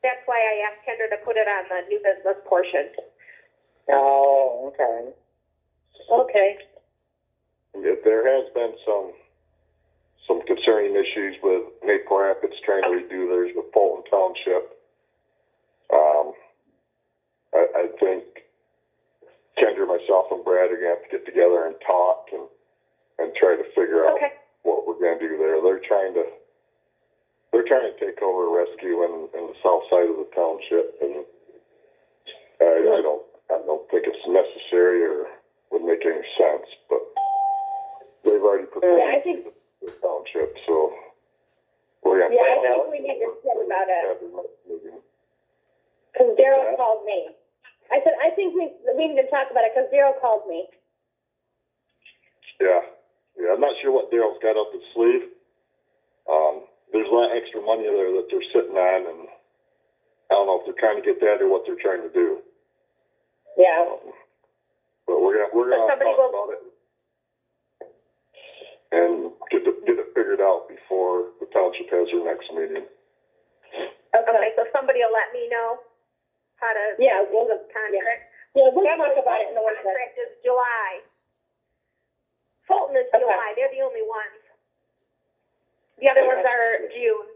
That's why I asked Kendra to put it on the new business portion. Oh, okay. Okay. There has been some concerning issues with Maple Rapids trying to redo theirs with Fulton Township. I think Kendra, myself, and Brad are gonna have to get together and talk and try to figure out what we're gonna do there. They're trying to take over rescue in the south side of the township, and I don't think it's necessary or would make any sense, but they've already proposed the township, so we're gonna. Yeah, I think we need to talk about it. Because Daryl called me. I said, I think we need to talk about it because Daryl called me. Yeah, I'm not sure what Daryl's got up his sleeve. There's a lot of extra money there that they're sitting on, and I don't know if they're trying to get that or what they're trying to do. Yeah. But we're gonna talk about it and get it figured out before the township has their next meeting. Okay, so somebody will let me know how to do the contract. Yeah, we'll talk about it in the winter. The contract is July. Fulton is July. They're the only ones. The other ones are June.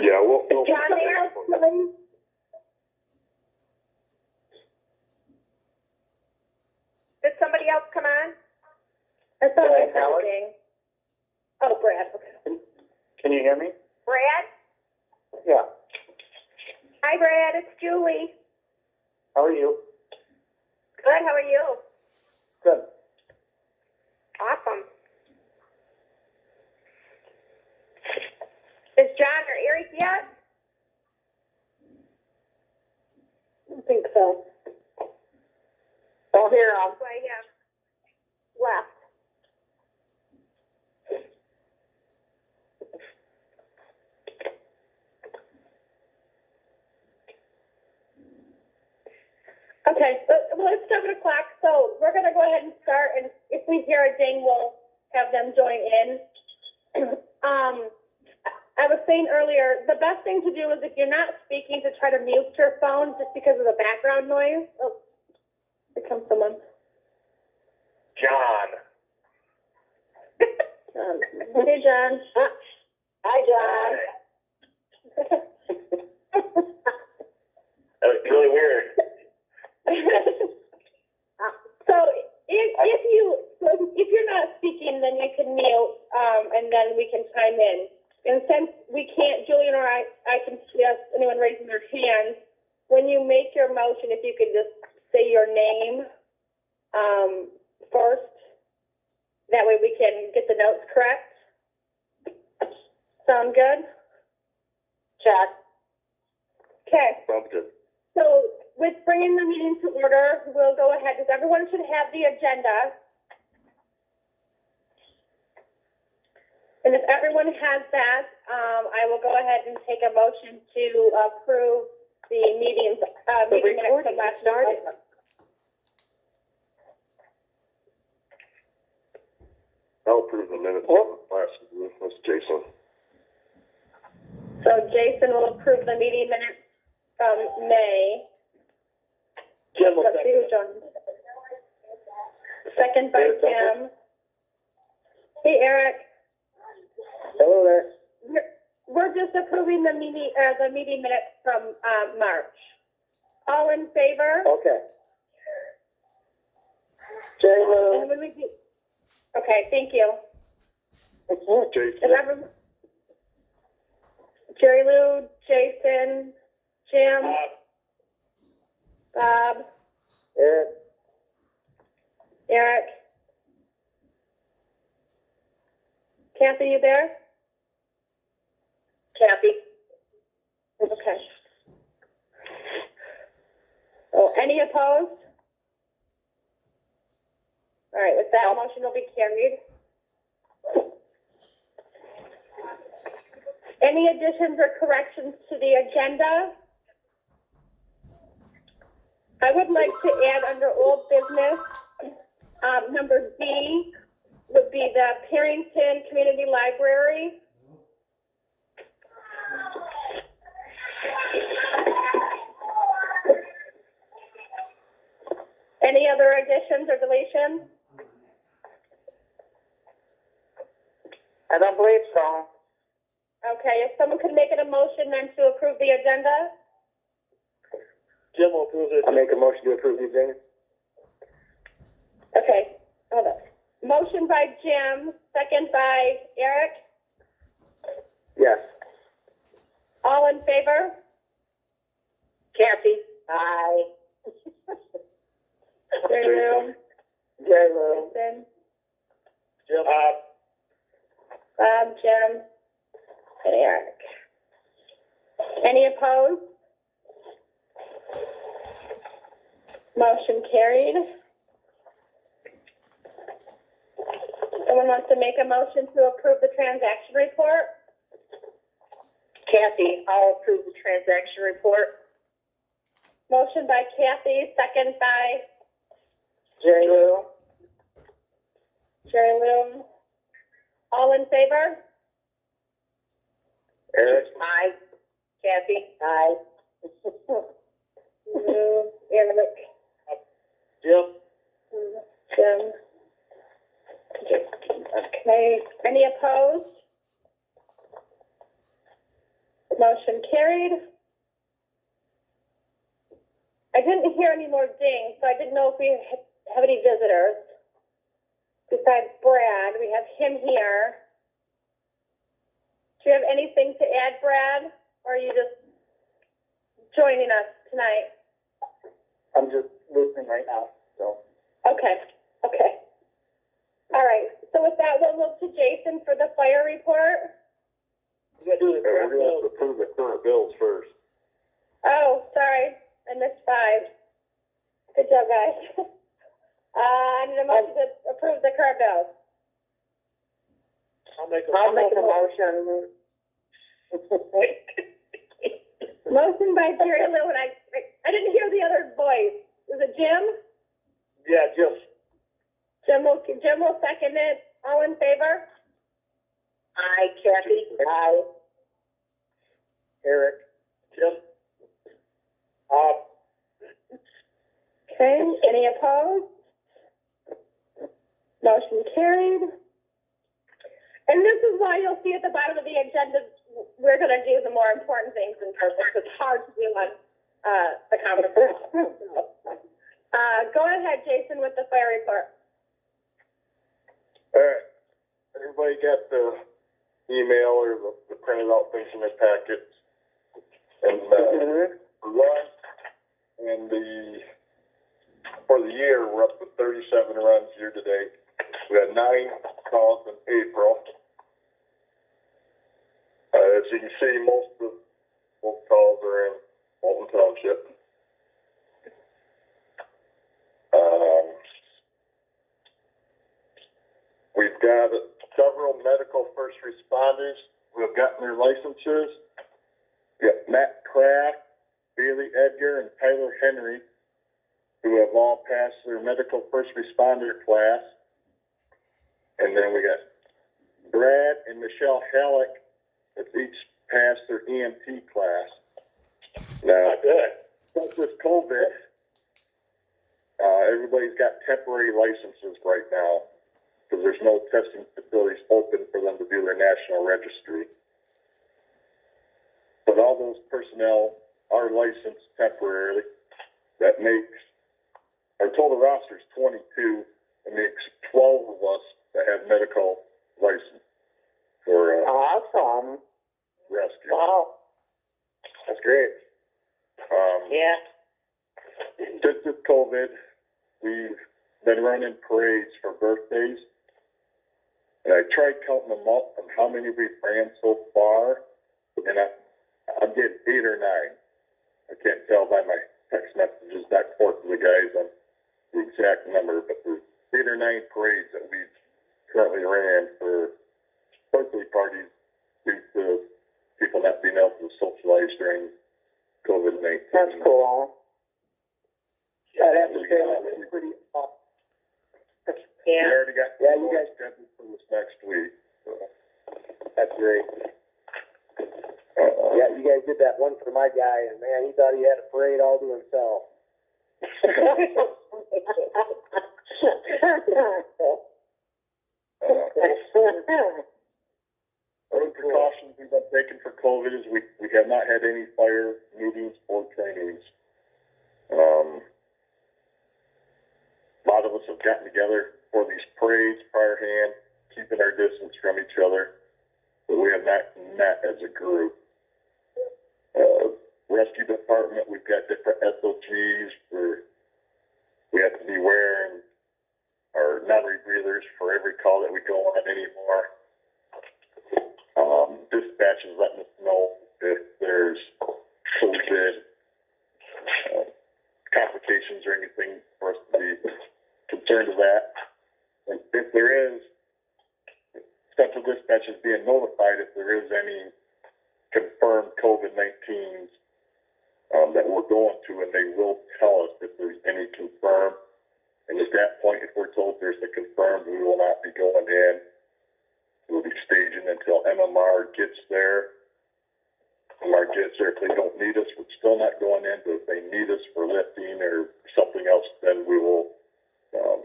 Yeah, we'll John there? Did somebody else come on? I thought I was talking. Oh, Brad. Okay. Can you hear me? Brad? Yeah. Hi, Brad. It's Julie. How are you? Good. How are you? Good. Awesome. Is John or Eric yet? I don't think so. Oh, here, So I have left. Okay, well, it's 7 o'clock, so we're going to go ahead and start, and if we hear a ding, we'll have them join in. I was saying earlier, the best thing to do is if you're not speaking to try to mute your phone just because of the background noise. Oh, here comes someone. John. Hey, John. Hi, John. That was really weird. So if you're not speaking, then you can mute, and then we can chime in. And since we can't, Julian or I can see anyone raising their hand. When you make your motion, if you could just say your name first, that way we can get the notes correct. Sound good? Check. Okay. Sounds good. So with bringing the meeting to order, we'll go ahead, because everyone should have the agenda. And if everyone has that, I will go ahead and take a motion to approve the meeting minutes from last night. I'll approve the minutes from last week. That's Jason. So Jason will approve the meeting minutes from May. Jim will Let's see who second. joined. Second by Tim. Hey, Eric. Hello there. We're just approving the meeting minutes from March. All in favor? Okay. Jerry Lou. And when we do, okay, thank you. Jason. Is everyone? Jerry Lou, Jason, Jim, Bob, Eric. Kathy, you there? Kathy. Okay. Oh, any opposed? All right, with that, motion will be carried. Any additions or corrections to the agenda? I would like to add under old business, number B would be the Perrinton Community Library. other additions or deletions? I don't believe so. Okay, if someone could make it a motion then to approve the agenda? Jim will approve it. I'll make a motion to approve the agenda. Okay, hold on. Motion by Jim, second by Eric. Yes. All in favor? Kathy? Aye. Jerry Lou? Jerry Lou. Jason? Jim. Bob, Jim, and Eric. Any opposed? Motion carried. Someone wants to make a motion to approve the transaction report? Kathy, I'll approve the transaction report. Motion by Kathy, second by Jerry Lou? Jerry Lou. All in favor? Eric. Aye. Kathy? Aye. Lou, Eric, Jim. Jim. Okay, any opposed? Motion carried. I didn't hear any more dings, so I didn't know if we have any visitors. Besides Brad, we have him here. Do you have anything to add, Brad? Or are you just joining us tonight? I'm just listening right now, so. Okay, okay. All right, so with that, we'll move to Jason for the fire report. We gotta do the We're gonna have to approve the current bills first. Oh, sorry, I missed 5. Good job, guys. I need a motion to approve the current bills. I'll make a motion. Motion by Jerry Lou, and I didn't hear the other voice. Was it Jim? Yeah, Jim. Jim will second it. All in favor? Aye. Kathy? Aye. Eric. Jim. Okay, any opposed? Motion carried. And this is why you'll see at the bottom of the agenda, we're going to do the more important things in person. It's hard to do on the conference call. Go ahead, Jason, with the fire report. All right, everybody got the email or the printed out things in their packets? And, run, and for the year, we're up to 37 runs year to date. We had 9 calls in April. As you can see, most calls are in Walton Township. We've got several medical first responders who have gotten their licenses. We got Matt Kraft, Bailey Edgar, and Tyler Henry, who have all passed their medical first responder class. And then we got Brad and Michelle Halleck, that's each passed their EMT class. Now, since this COVID, everybody's got temporary licenses right now because there's no testing facilities open for them to do their national registry. But all those personnel are licensed temporarily. That makes, our total roster is 22. It makes 12 of us that have medical license for Awesome. rescue. Wow. That's great. Yeah. Since this COVID, we've been running parades for birthdays. And I tried counting them up on how many we've ran so far, and I'm getting 8 or 9. I can't tell by my text messages back and forth to the guys on the exact number, but there's 8 or 9 parades that we've currently ran for birthday parties due to people not being able to socialize during COVID-19. That's cool. I'd have to say that was pretty awesome. We Yeah. already got you guys scheduled for this next week. So. That's great. Yeah, you guys did that one for my guy, and man, he thought he had a parade all to himself. Other precautions we've been taking for COVID is we have not had any fire meetings or trainings. A lot of us have gotten together for these parades priorhand, keeping our distance from each other, but we have not met as a group. Rescue department, we've got different SOGs where we have to be wearing our non-rebreathers for every call that we go on anymore. Dispatch is letting us know if there's COVID complications or anything for us to be concerned of that. And if there is, Central Dispatch is being notified if there is any confirmed COVID-19s that we're going to, and they will tell us if there's any confirmed. And at that point, if we're told there's a confirmed, we will not be going in. We'll be staging until MMR gets there. MMR gets there. If they don't need us, we're still not going in. But if they need us for lifting or something else, then we will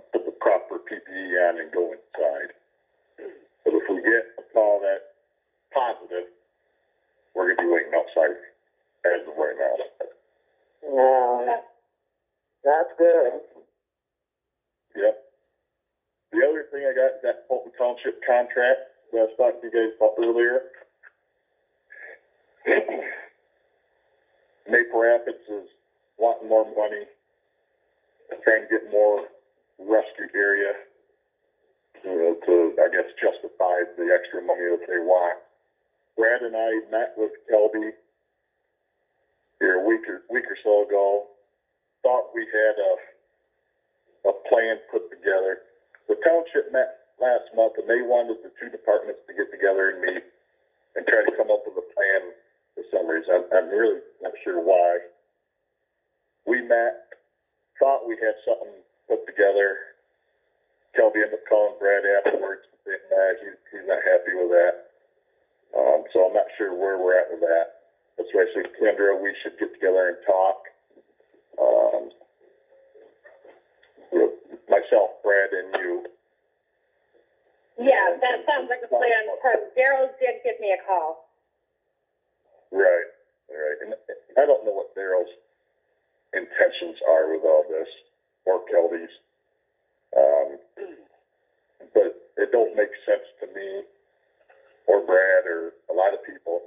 put the proper PPE on and go inside. But if we get a call that's positive, we're going to be waiting outside as of right now. No, that's good. Yep. The other thing I got is that Fulton Township contract that I was talking to you guys about earlier. Maple Rapids is wanting more money, trying to get more rescue area, to, I guess, justify the extra money that they want. Brad and I met with Kelby here a week or so ago. Thought we had a plan put together. The township met last month, and they wanted the two departments to get together and meet and try to come up with a plan for some reason. I'm really not sure why. We met, thought we had something put together. Kelby ended up calling Brad afterwards and saying, he's not happy with that. So I'm not sure where we're at with that. That's why I said, Kendra, we should get together and talk. Myself, Brad, and you. Yeah, that sounds like a plan, because Daryl did give me a call. Right. And I don't know what Daryl's intentions are with all this, or Kelby's. But it don't make sense to me, or Brad, or a lot of people,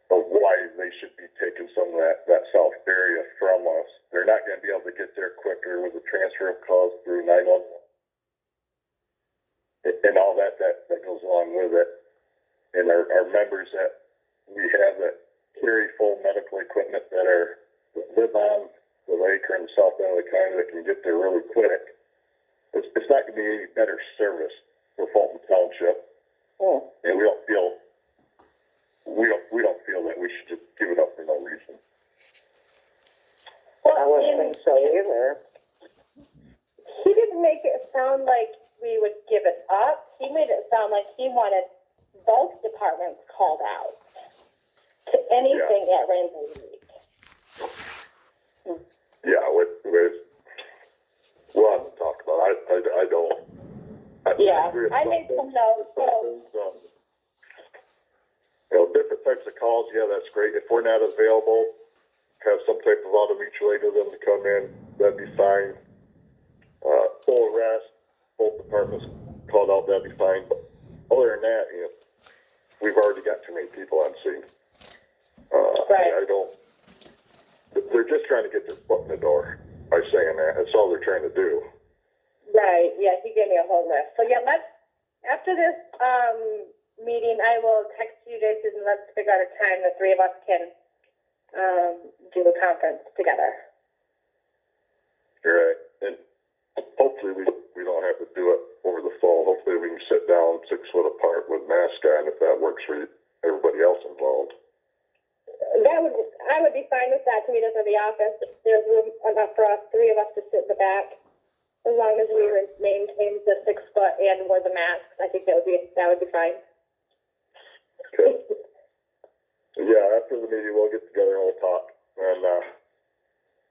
of why they should be taking some of that south area from us. They're not going to be able to get there quicker with the transfer of calls through 911 and all that goes along with it. And our members that we have that carry full medical equipment that live on the lake or in the south end of the county that can get there really quick. It's not going to be any better service for Fulton Township. And we don't feel that we should just give it up for no reason. Well, I wouldn't think so either. He didn't make it sound like we would give it up. He made it sound like he wanted both departments called out to anything at Rainbow Week. Yeah, we'll have to talk about it. I don't. I made some notes. Different types of calls, that's great. If we're not available, have some type of auto mutual aid to them to come in, that'd be fine. Full arrest, both departments called out, that'd be fine. But other than that, we've already got too many people on scene. Right. They're just trying to get their foot in the door by saying that. That's all they're trying to do. Right, yeah, he gave me a whole list. So yeah, after this meeting, I will text you guys and let's figure out a time the three of us can do a conference together. Right. And hopefully we don't have to do it over the phone. Hopefully we can sit down 6 foot apart with masks on if that works for everybody else involved. I would be fine with that to meet us at the office. There's room enough for us, three of us, to sit in the back. As long as we maintain the 6 foot and wear the masks, I think that would be fine. Okay. Yeah, after the meeting, we'll get together and we'll talk. And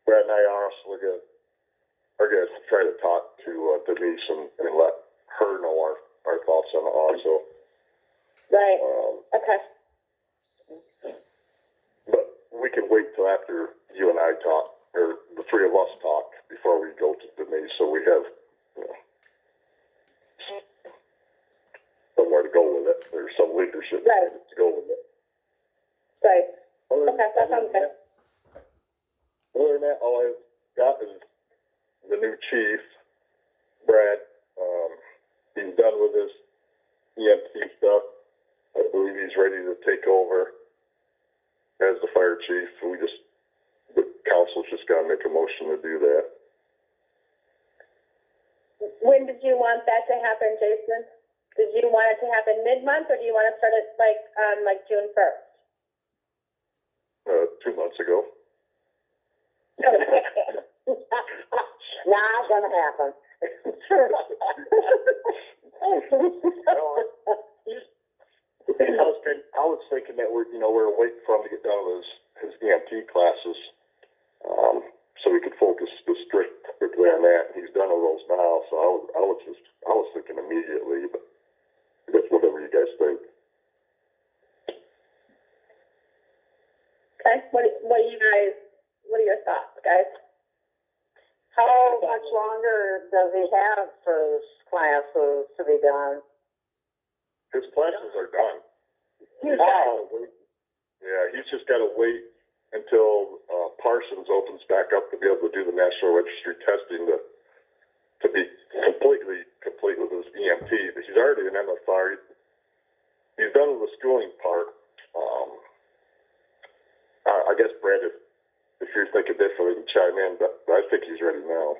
Brad and I are also going to I guess, try to talk to Denise and let her know our thoughts on it also. Right, Um, okay. but we can wait till after you and I talk, or the three of us talk, before we go to Denise, so we have, you know, somewhere to go with it, or some leadership Right. to go with it. Right, Other okay, that sounds good. Other than that, all I've got is the new chief, Brad. He's done with his EMT stuff. I believe he's ready to take over as the fire chief. The council's just gotta make a motion to do that. When did you want that to happen, Jason? Did you want it to happen mid-month, or do you want to start it on June 1st? 2 months ago. Not gonna happen. I was thinking that we're waiting for him to get done with his EMT classes, so we could focus strictly on that. He's done all those now, so I was thinking immediately, but I guess whatever you guys think. Okay, what are your thoughts, guys? How much longer does he have for his classes to be done? His classes are done. Oh. Yeah, he's just got to wait until Parsons opens back up to be able to do the National Registry testing to be complete with his EMT. He's already an MFR. He's done with the schooling part. I guess, Brad, if you're thinking differently, you can chime in, but I think he's ready now.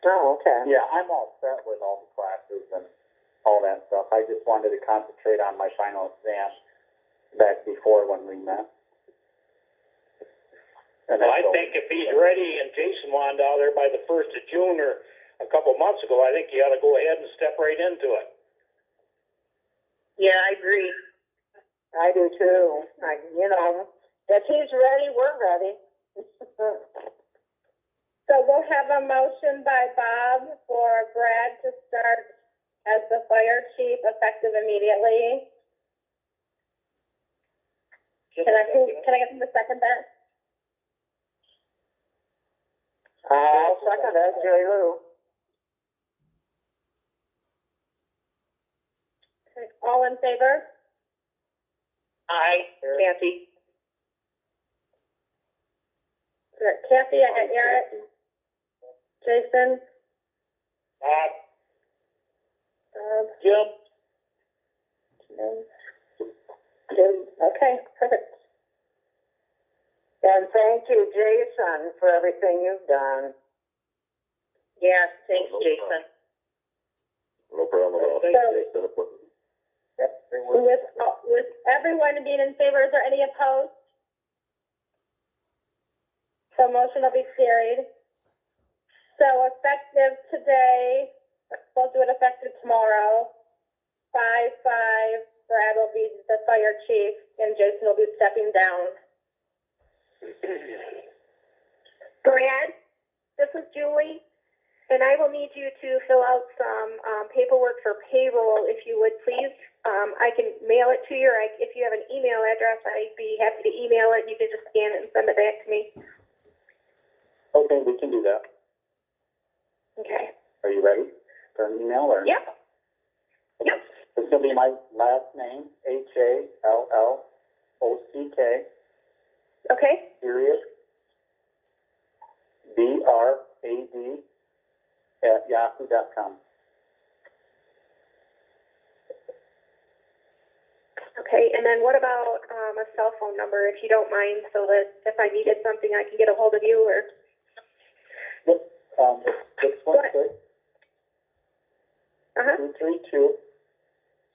Oh, okay. Yeah, I'm all set with all the classes and all that stuff. I just wanted to concentrate on my final exam back before when we met. And Well, I think if he's ready and Jason wanted out there by the 1st of June or a couple of months ago, I think you ought to go ahead and step right into it. Yeah, I agree. I do too. If he's ready, we're ready. So we'll have a motion by Bob for Brad to start as the fire chief effective immediately. Can I get him to second that? I'll second it, Jerry Lou. Okay, all in favor? Aye, Kathy. Kathy, I got Eric. Jason? Jim? Okay, perfect. And thank you, Jason, for everything you've done. Yes, thanks, No Jason. No problem at all. With everyone being in favor, is there any opposed? So motion will be carried. So effective today, we'll do it effective tomorrow. 5/5, Brad will be the fire chief and Jason will be stepping down. Brad, this is Julie, and I will need you to fill out some paperwork for payroll, if you would, please. I can mail it to you, or if you have an email address, I'd be happy to email it. You can just scan it and send it back to me. Okay, we can do that. Okay. Are you ready for an email or? Yep. Yep. It's gonna be my last name, HALLOCK, Okay. period, BRAD @yahoo.com. Okay, and then what about a cell phone number, if you don't mind, so that if I needed something, I can get a hold of you, or? Yep, 616 Uh-huh. 232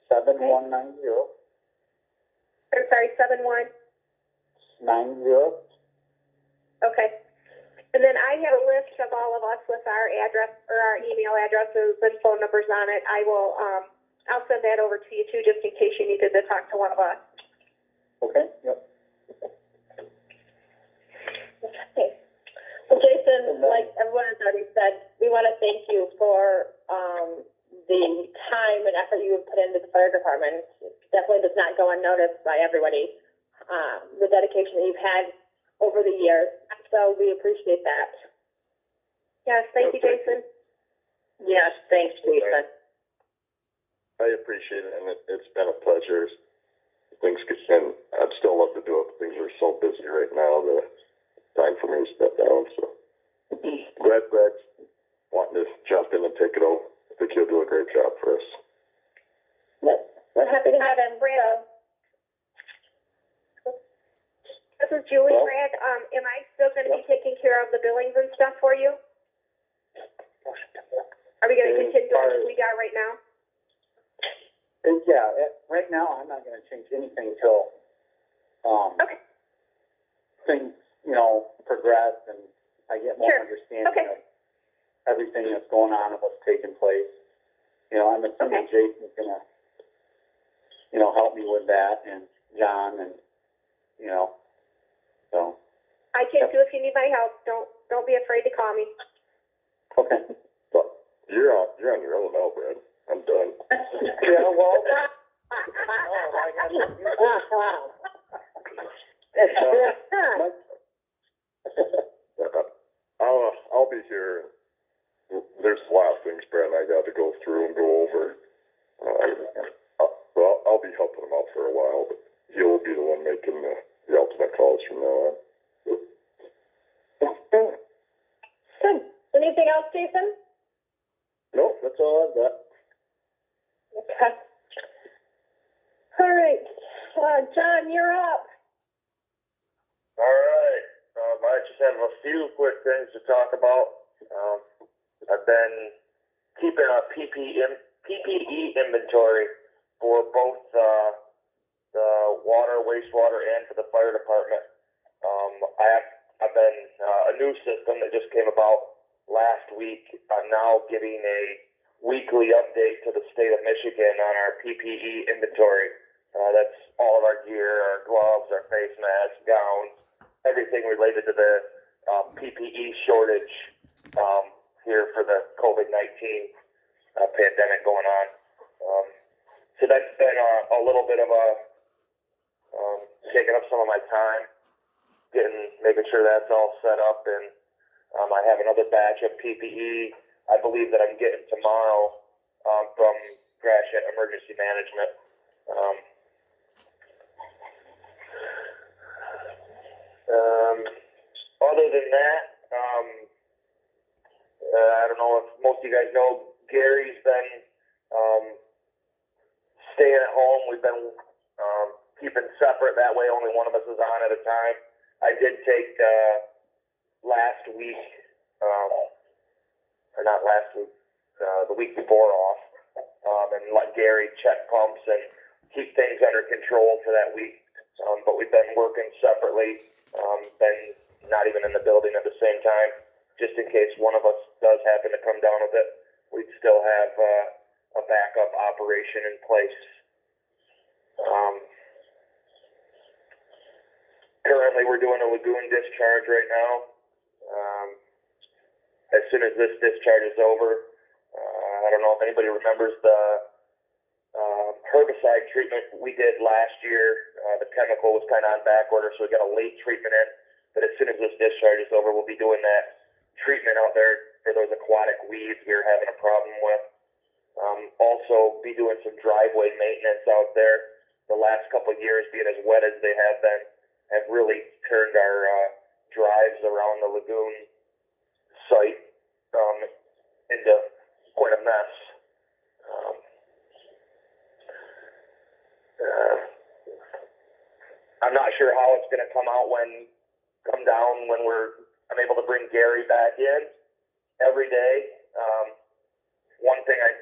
7190 I'm sorry, 71. 90. Okay. And then I have a list of all of us with our address or our email addresses and phone numbers on it. I'll send that over to you too, just in case you needed to talk to one of us. Okay, yep. Okay. Well, Jason, like everyone is our already said, we want to thank you for, the time and effort you have put into the fire department. It definitely does not go unnoticed by everybody, the dedication that you've had over the years. So we appreciate that. Yes, thank you, Jason. Yes, thanks, Jason. I appreciate it, and it's been a pleasure. Things get, and I'd still love to do it, but things are so busy right now that it's time for me to step down, so. Glad Brad's wanting to jump in and take it over. I think he'll do a great job for us. We're happy to have him. Brad. This is Julie, Well, Brad. Am I still gonna be taking care of the billings and stuff for you? Are we gonna continue as we are right now? Yeah, right now, I'm not gonna change anything till, Okay. things, progress and I get more Sure. understanding Okay. of everything that's going on and what's taking place. I'm assuming Jason's gonna, help me with that, and John, and, so, I can too if you need my help. Don't be afraid to call me. okay. But you're on your own now, Brad. I'm done. Yeah, well, I'll be here. There's a lot of things Brad and I got to go through and go over. I'll be helping him out for a while, but he'll be the one making the ultimate calls from now on. Good. Anything else, Jason? No, that's all I've got. Okay. All right. John, you're up. All right. I just have a few quick things to talk about. I've been keeping a PPE inventory for both the water, wastewater, and for the fire department. I've been a new system that just came about last week. I'm now giving a weekly update to the state of Michigan on our PPE inventory. That's all of our gear, our gloves, our face masks, gowns, everything related to the PPE shortage here for the COVID-19 pandemic going on. So that's been a little bit of a taking up some of my time, making sure that's all set up, and I have another batch of PPE I believe that I'm getting tomorrow from Gratiot Emergency Management. Other than that, I don't know if most of you guys know, Gary's been staying at home. We've been keeping separate. That way only one of us is on at a time. I did take last week, or not last week, the week before off, and let Gary check pumps and keep things under control for that week. But we've been working separately, been not even in the building at the same time, just in case one of us does happen to come down with it. We'd still have a backup operation in place. Currently, we're doing a lagoon discharge right now. As soon as this discharge is over, I don't know if anybody remembers the herbicide treatment we did last year. The chemical was kind of on back order, so we got a late treatment in. But as soon as this discharge is over, we'll be doing that treatment out there for those aquatic weeds we were having a problem with. Also, be doing some driveway maintenance out there. The last couple of years, being as wet as they have been, have really turned our drives around the lagoon site into quite a mess. I'm not sure how it's going to come down when I'm able to bring Gary back in every day. One thing I'm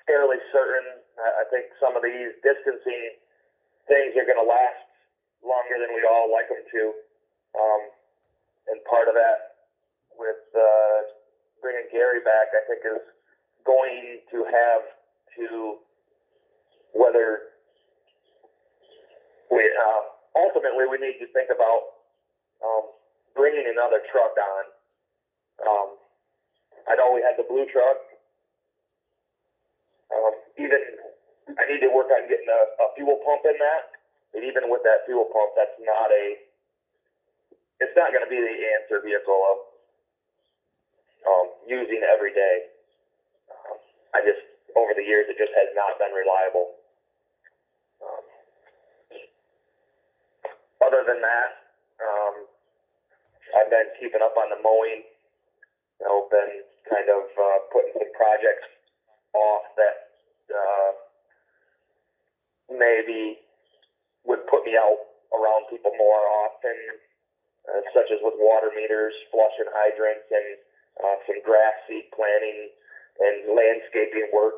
fairly certain, I think some of these distancing things are going to last longer than we all like them to. And part of that with bringing Gary back, I think, is going to have to, whether we ultimately we need to think about bringing another truck on I know we had the blue truck. Even, I need to work on getting a fuel pump in that. And even with that fuel pump, it's not gonna be the answer vehicle of, using every day. Over the years, it just has not been reliable. Other than that, I've been keeping up on the mowing. Been kind of putting some projects off that maybe would put me out around people more often, such as with water meters, flushing hydrants, and some grass seed planting and landscaping work.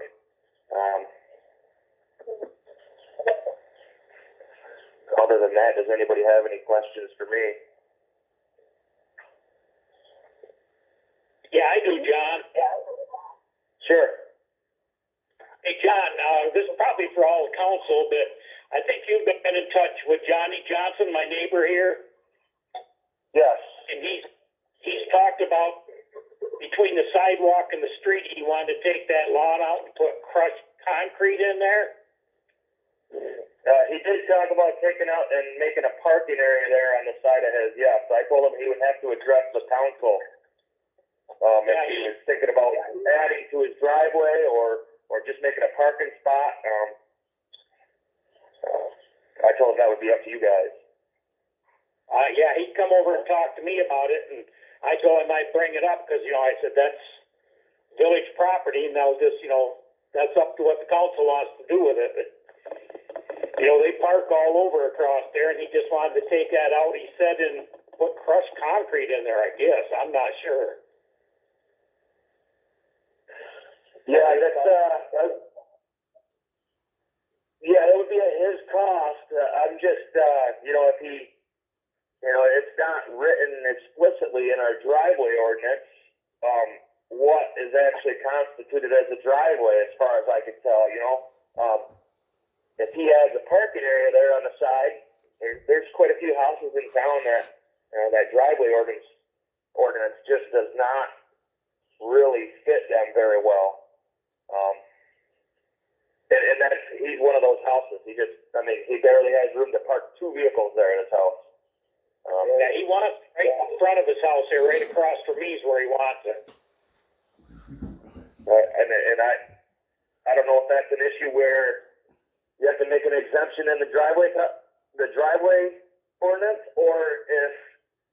Other than that, does anybody have any questions for me? Yeah, I do, John. Sure. Hey, John, this is probably for all the council, but I think you've been in touch with Johnny Johnson, my neighbor here, Yes. and he's talked about between the sidewalk and the street, he wanted to take that lawn out and put crushed concrete in there. He did talk about taking out and making a parking area there on the side of his, yes. I told him he would have to address the council. If he was thinking about adding to his driveway or just making a parking spot. I told him that would be up to you guys. Yeah, he'd come over and talk to me about it, and I told him I'd bring it up because, I said, that's village property, and now this, that's up to what the council wants to do with it. But, they park all over across there, and he just wanted to take that out, he said, and put crushed concrete in there, I guess. I'm not sure. Yeah, that would be at his cost. I'm just, if he, it's not written explicitly in our driveway ordinance, what is actually constituted as a driveway, as far as I can tell, If he has a parking area there on the side, there's quite a few houses in town that driveway ordinance just does not really fit them very well. And he's one of those houses. He barely has room to park two vehicles there in his house. Yeah, he wants right in front of his house here, right across from me is where he wants it. And I don't know if that's an issue where you have to make an exemption in the driveway ordinance, or if,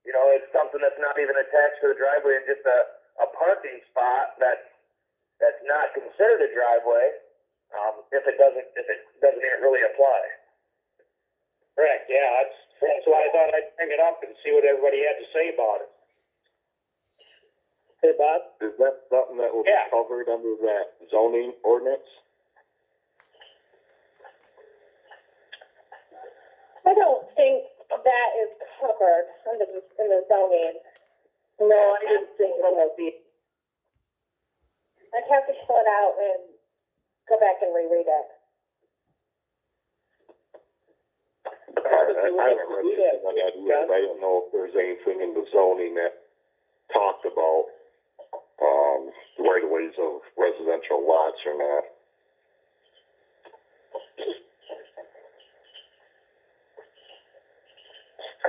it's something that's not even attached to the driveway and just a parking spot that's not considered a driveway, if it doesn't even really apply. Correct, yeah, that's why I thought I'd bring it up and see what everybody had to say about it. Hey, Bob? Is that something that will be covered under that zoning ordinance? I don't think that is covered in the zoning. No, I didn't think it would be. I'd have to pull it out and go back and reread it. I haven't read anything on that yet. I don't know if there's anything in the zoning that talked about right-of-ways of residential lots or not.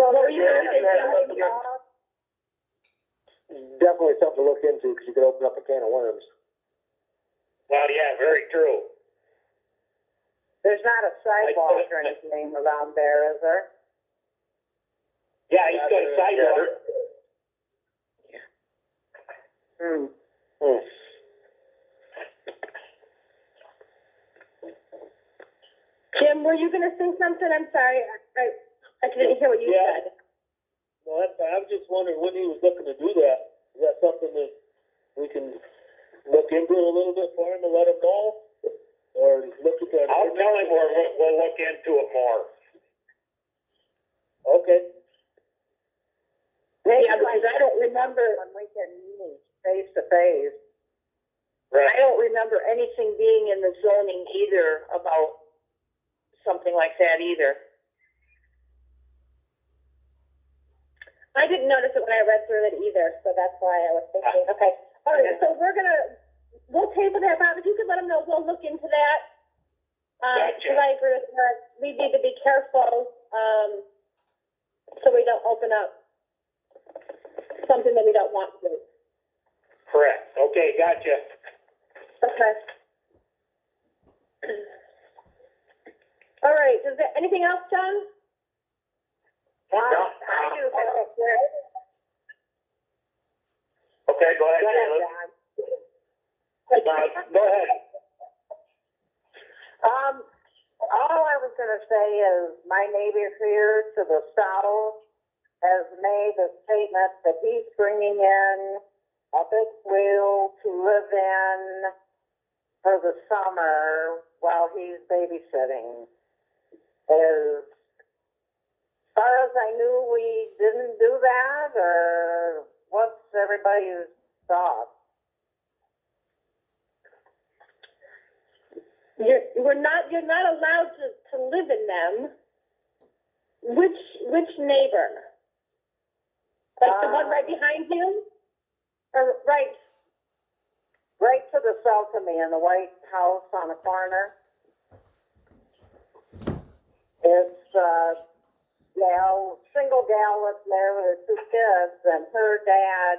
What were you going to say, John? Definitely something to look into, because you could open up a can of worms. Well, yeah, very true. There's not a sidewalk or anything around there, is there? Yeah, he's got a sidewalk. Jim, were you going to say something? I'm sorry. I didn't hear what you said. Well, I was just wondering when he was looking to do that. Is that something that we can look into a little bit for him and let him know? Or look at that? I'll tell him we'll look into it more. Okay. Yeah, because I don't remember when we can meet face to face. Right. I don't remember anything being in the zoning either about something like that either. I didn't notice it when I read through it either, so that's why I was thinking, okay. All right, so we'll table that, Bob, if you could let them know, we'll look into that. Gotcha. Because I agree with her, we need to be careful, so we don't open up something that we don't want to. Correct. Okay, gotcha. Okay. All right, anything else, John? I do have a question. Okay, go ahead, Go ahead, Caleb. John. Go ahead. All I was gonna say is my neighbor here to the south has made a statement that he's bringing in a big wheel to live in for the summer while he's babysitting. As far as I knew, we didn't do that, or what's everybody's thoughts? You're not allowed to live in them. Which neighbor? Like the one right behind you? Or right? Right to the south of me in the white house on the corner. It's single gal lives there with her 2 kids, and her dad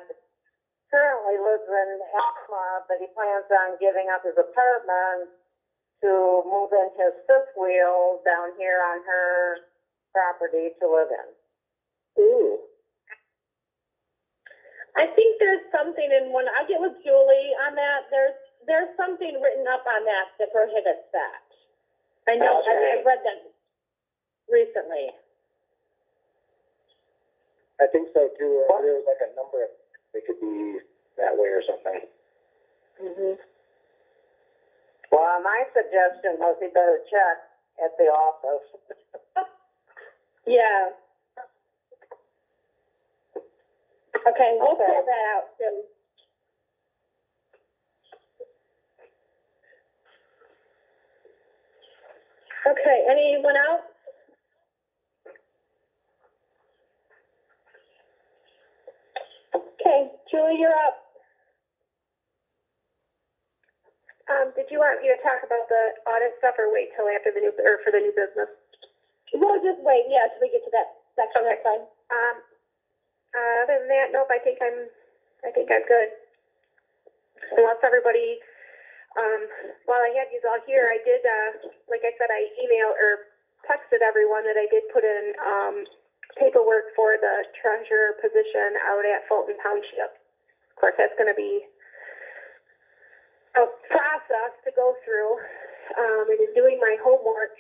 currently lives in Alma, but he plans on giving up his apartment to move in his 5th wheel down here on her property to live in. Ooh. I think there's something in one. I'll get with Julie on that. There's something written up on that prohibits that. I know. Okay. I've read that recently. I think so too. There was like a number of, it could be that way or something. Mhm. Well, my suggestion was he better check at the office. Yeah. Okay, we'll Okay. pull that out soon. Okay, anyone else? Okay, Julie, you're up. Did you want me to talk about the audit stuff or wait till after for the new business? We'll just wait, yeah, till we get to that section, that's fine. Other than that, nope, I think I'm good. Unless everybody, while I had you all here, I did, like I said, I emailed or texted everyone that I did put in, paperwork for the treasurer position out at Fulton Township. Of course, that's gonna be a process to go through. I've been doing my homework